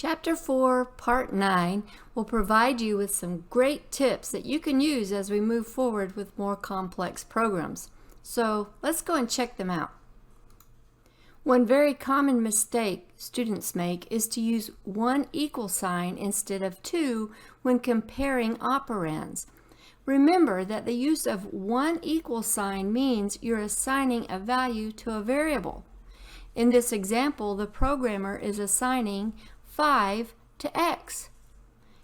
Chapter 4, Part 9 will provide you with some great tips that you can use as we move forward with more complex programs. So let's go and check them out. One very common mistake students make is to use one equal sign instead of two when comparing operands. Remember that the use of one equal sign means you're assigning a value to a variable. In this example, the programmer is assigning 5 to x.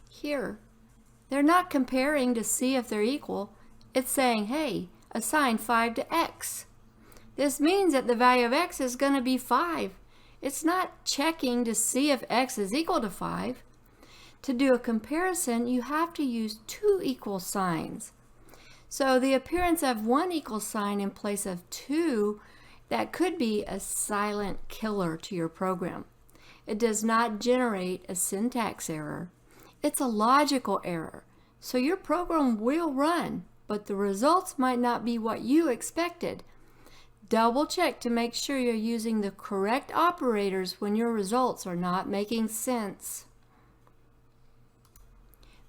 Here, they're not comparing to see if they're equal. It's saying, hey, assign 5 to x. This means that the value of x is going to be 5. It's not checking to see if x is equal to 5. To do a comparison, you have to use two equal signs. So the appearance of one equal sign in place of two, that could be a silent killer to your program. It does not generate a syntax error. It's a logical error. So your program will run, but the results might not be what you expected. Double check to make sure you're using the correct operators when your results are not making sense.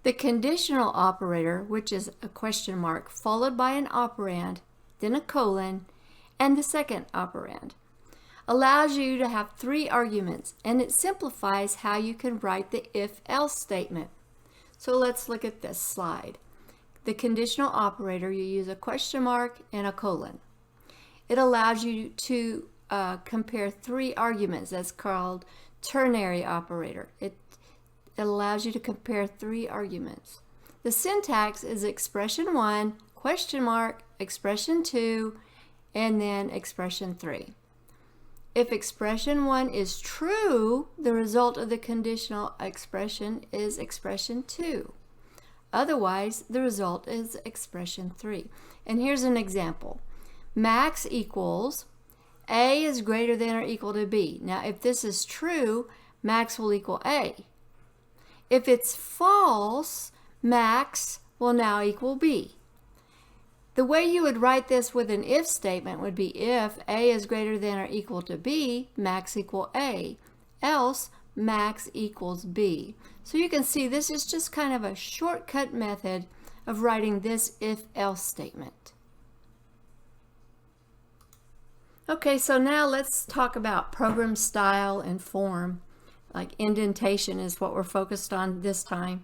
The conditional operator, which is a question mark followed by an operand, then a colon, and the second operand, allows you to have 3 arguments, and it simplifies how you can write the if-else statement. So let's look at this slide. The conditional operator, you use a question mark and a colon. It allows you to compare 3 arguments. That's called ternary operator. It allows you to compare 3 arguments. The syntax is expression 1, question mark, expression 2, and then expression 3. If expression 1 is true, the result of the conditional expression is expression 2. Otherwise, the result is expression 3. And here's an example. Max equals A is greater than or equal to B. Now, if this is true, max will equal A. If it's false, max will now equal B. The way you would write this with an if statement would be if A is greater than or equal to B, max equal A, else max equals B. So you can see this is just kind of a shortcut method of writing this if-else statement. Okay, so now let's talk about program style and form. Like indentation is what we're focused on this time.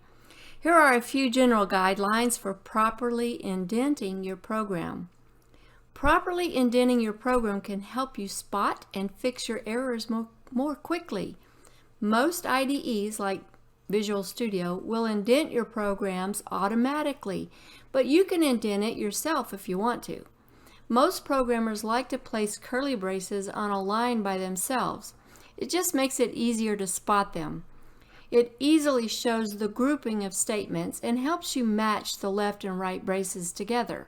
Here are a few general guidelines for properly indenting your program. Properly indenting your program can help you spot and fix your errors more quickly. Most IDEs, like Visual Studio, will indent your programs automatically, but you can indent it yourself if you want to. Most programmers like to place curly braces on a line by themselves. It just makes it easier to spot them. It easily shows the grouping of statements and helps you match the left and right braces together.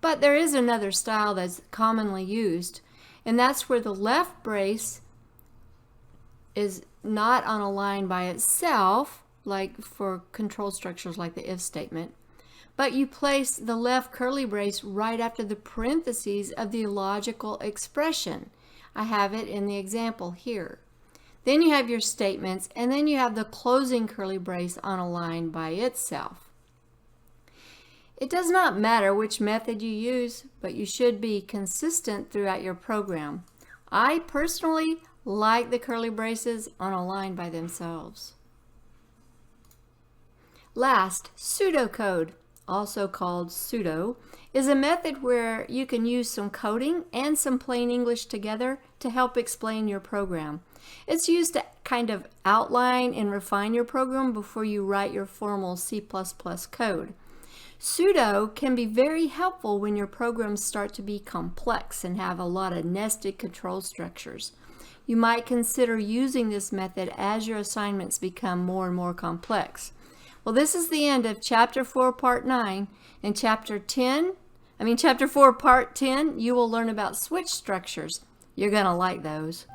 But there is another style that's commonly used, and that's where the left brace is not on a line by itself, like for control structures like the if statement, but you place the left curly brace right after the parentheses of the logical expression. I have it in the example here. Then you have your statements, and then you have the closing curly brace on a line by itself. It does not matter which method you use, but you should be consistent throughout your program. I personally like the curly braces on a line by themselves. Last, pseudocode, also called pseudo, is a method where you can use some coding and some plain English together to help explain your program. It's used to kind of outline and refine your program before you write your formal C++ code. Pseudo can be very helpful when your programs start to be complex and have a lot of nested control structures. You might consider using this method as your assignments become more and more complex. Well, this is the end of Chapter 4, Part 9. In Chapter 4, Part 10, you will learn about switch structures. You're going to like those.